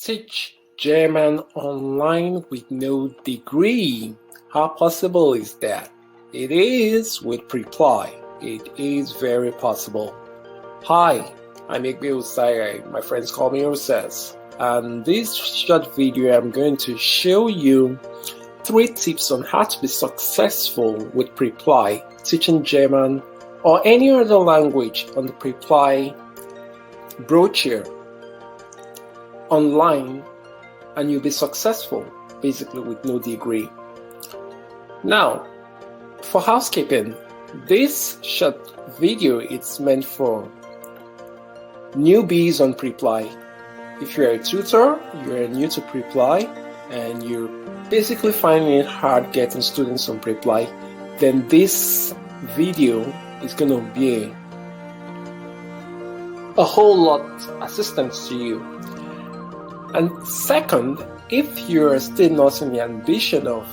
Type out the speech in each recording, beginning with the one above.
Teach German online with no degree. How possible is that? It is with Preply. It is very possible. Hi, I'm Igbe Usai. My friends call me Osas. And this short video, I'm going to show you 3 tips on how to be successful with Preply, teaching German or any other language on the Preply brochure online, and you'll be successful basically with no degree. Now, for housekeeping, this short video is meant for newbies on Preply. If you're a tutor, you're new to Preply, and you're basically finding it hard getting students on Preply, then this video is going to be a whole lot assistance to you. And second, if you're still not in the ambition of,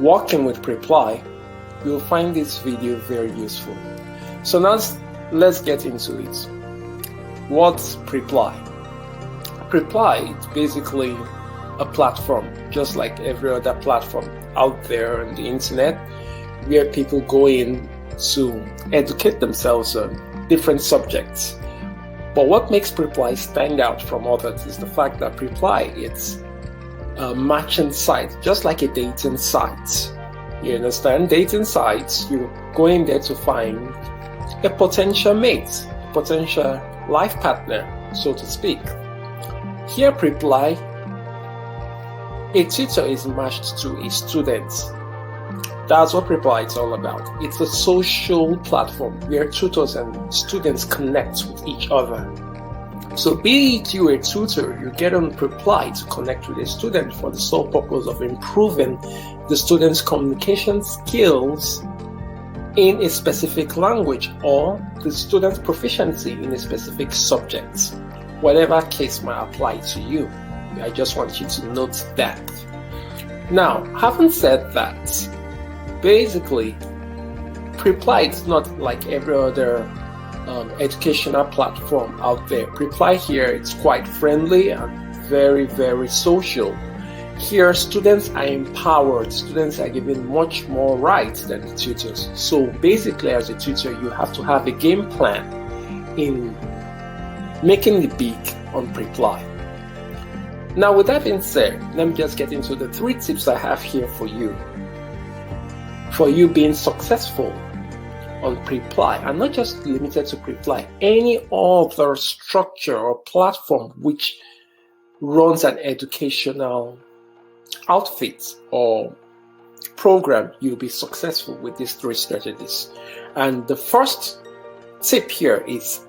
working with Preply, you'll find this video very useful. So now let's get into it. What's Preply? Preply is basically a platform, just like every other platform out there on the internet, where people go in to educate themselves on different subjects. But what makes Preply stand out from others is the fact that Preply is a matching site, just like a dating site. You understand? Dating sites, you go in there to find a potential mate, a potential life partner, so to speak. Here, Preply, a tutor is matched to a student. That's what Preply is all about. It's a social platform where tutors and students connect with each other. So be it you a tutor, you get on Preply to connect with a student for the sole purpose of improving the student's communication skills in a specific language or the student's proficiency in a specific subject. Whatever case might apply to you. I just want you to note that. Now, having said that, basically, Preply is not like every other educational platform out there. Preply here, it's quite friendly and very, very social. Here, students are empowered. Students are given much more rights than the tutors. So basically, as a tutor, you have to have a game plan in making the big on Preply. Now, with that being said, let me just get into the 3 tips I have here for you being successful on Preply, and not just limited to Preply, any other structure or platform which runs an educational outfit or program. You'll be successful with these 3 strategies. And the first tip here is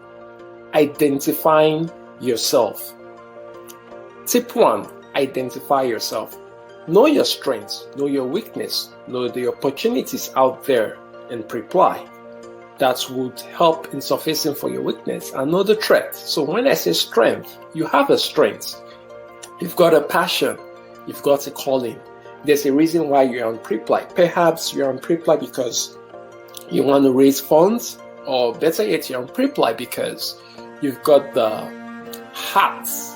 identifying yourself. Tip 1, identify yourself. Know your strengths, know your weakness, know the opportunities out there in Preply that would help in surfacing for your weakness, and know the threat. So when I say strength, you have a strength. You've got a passion. You've got a calling. There's a reason why you're on Preply. Perhaps you're on Preply because you want to raise funds, or better yet, you're on Preply because you've got the hearts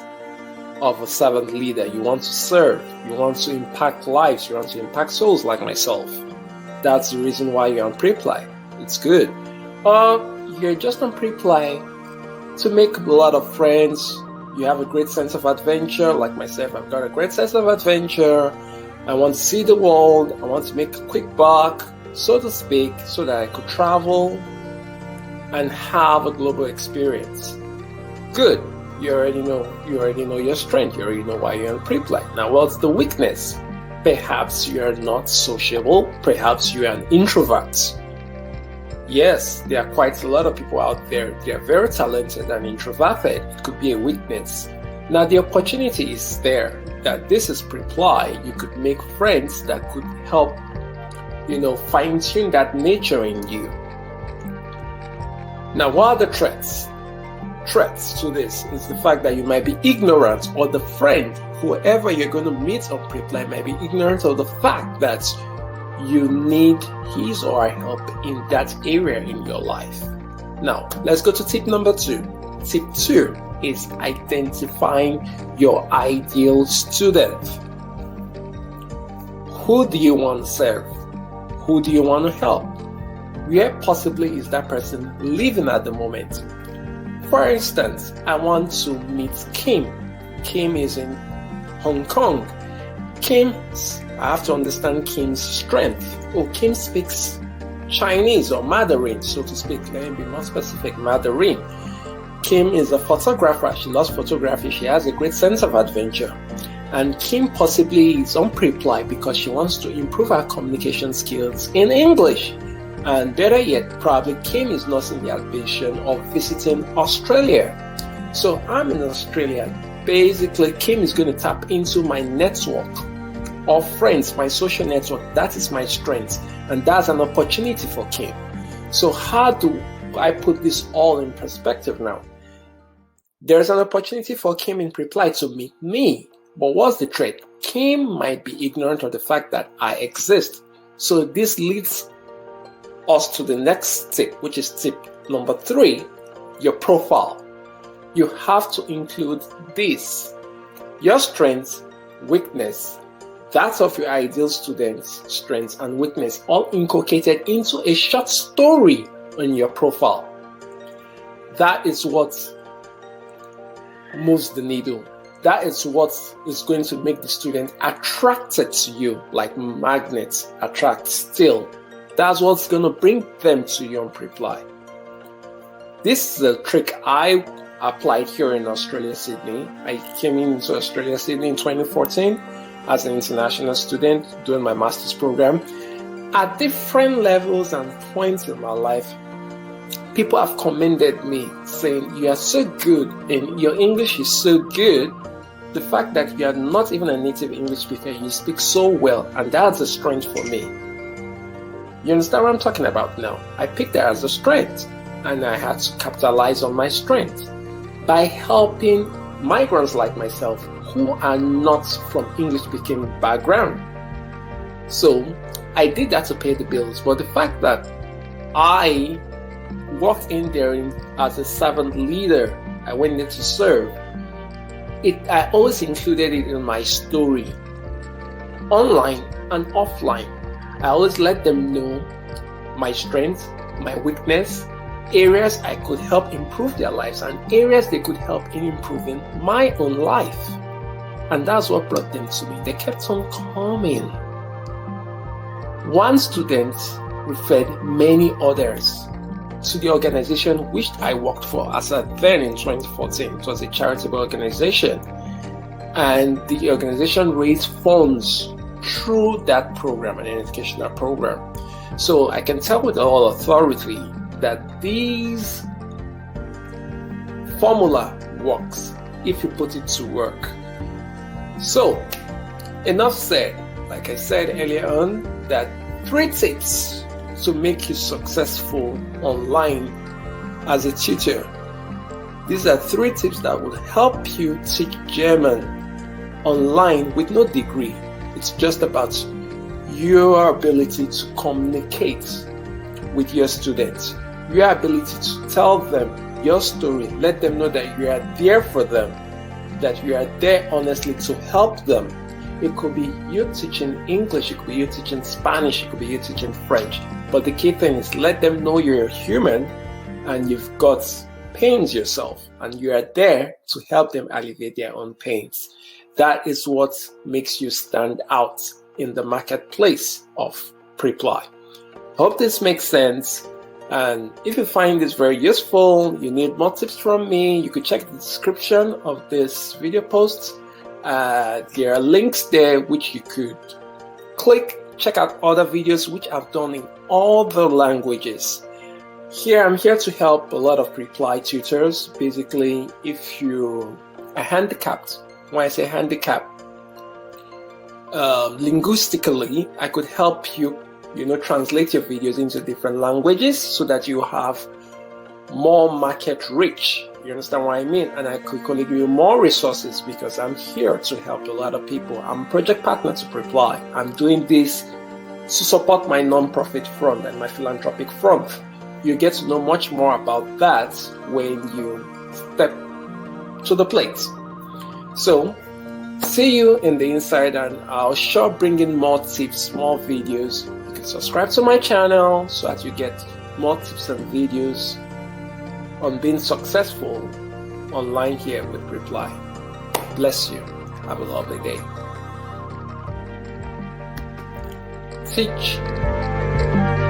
of a servant leader. You want to serve, you want to impact lives, you want to impact souls like myself. That's the reason why you're on Preply. It's good. Or you're just on Preply to make a lot of friends. You have a great sense of adventure, like myself. I've got a great sense of adventure. I want to see the world. I want to make a quick buck, so to speak, so that I could travel and have a global experience. Good. You already know your strength. You already know why you're on Preply. Now, what's the weakness? Perhaps you are not sociable. Perhaps you are an introvert. Yes, there are quite a lot of people out there. They are very talented and introverted. It could be a weakness. Now, the opportunity is there that this is Preply. You could make friends that could help, fine-tune that nature in you. Now, what are the threats? Threats to this is the fact that you might be ignorant, or the friend, whoever you're going to meet on Preply, might be ignorant of the fact that you need his or her help in that area in your life. Now, let's go to tip number 2. Tip 2 is identifying your ideal student. Who do you want to serve? Who do you want to help? Where possibly is that person living at the moment? For instance, I want to meet Kim. Kim is in Hong Kong. I have to understand Kim's strength. Oh, Kim speaks Chinese or Mandarin, so to speak. Let me be more specific, Mandarin. Kim is a photographer. She loves photography. She has a great sense of adventure. And Kim possibly is on pre-apply because she wants to improve her communication skills in English. And better yet, probably Kim is nursing the ambition of visiting Australia. So I'm in Australia. Basically, Kim is going to tap into my network of friends, my social network. That is my strength. And that's an opportunity for Kim. So how do I put this all in perspective now? There's an opportunity for Kim in pre-apply to meet me. But what's the trick? Kim might be ignorant of the fact that I exist. So this leads us to the next tip, which is tip number 3, your profile. You have to include this: your strengths, weakness, that of your ideal students' strengths and weakness, all inculcated into a short story on your profile. That is what moves the needle. That is what is going to make the student attracted to you, like magnets attract steel. That's what's going to bring them to you on pre-apply. This is a trick I applied here in Australia, Sydney. I came into Australia, Sydney in 2014 as an international student doing my master's program. At different levels and points in my life, people have commended me saying, you are so good and your English is so good. The fact that you are not even a native English speaker, you speak so well, and that's a strength for me. You understand what I'm talking about now? I picked that as a strength, and I had to capitalize on my strength by helping migrants like myself who are not from English-speaking background. So I did that to pay the bills, but the fact that I walked in there as a servant leader, I went there to serve. I always included it in my story, online and offline. I always let them know my strengths, my weakness, areas I could help improve their lives, and areas they could help in improving my own life. And that's what brought them to me. They kept on coming. One student referred many others to the organization which I worked for as at then in 2014. It was a charitable organization, and the organization raised funds through that program, an educational program. So I can tell with all authority that this formula works if you put it to work. So enough said. Like I said earlier on, that 3 tips to make you successful online as a tutor. These are 3 tips that will help you teach German online with no degree. It's just about your ability to communicate with your students, your ability to tell them your story, let them know that you are there for them, that you are there honestly to help them. It could be you teaching English, it could be you teaching Spanish, it could be you teaching French. But the key thing is let them know you're human and you've got pains yourself, and you are there to help them alleviate their own pains. That is what makes you stand out in the marketplace of pre-apply. Hope this makes sense. And if you find this very useful, you need more tips from me, you could check the description of this video post. There are links there which you could click, check out other videos which I've done in all the languages. I'm here to help a lot of pre-apply tutors. Basically, if you are handicapped, when I say handicapped, linguistically, I could help you, translate your videos into different languages so that you have more market reach. You understand what I mean? And I could give you more resources because I'm here to help a lot of people. I'm a project partner to pre-apply. I'm doing this to support my non-profit front and my philanthropic front. You get to know much more about that when you step to the plate. So see you in the inside, and I'll sure bring in more tips, more videos. You can subscribe to my channel so that you get more tips and videos on being successful online here with Reply. Bless you. Have a lovely day. Teach.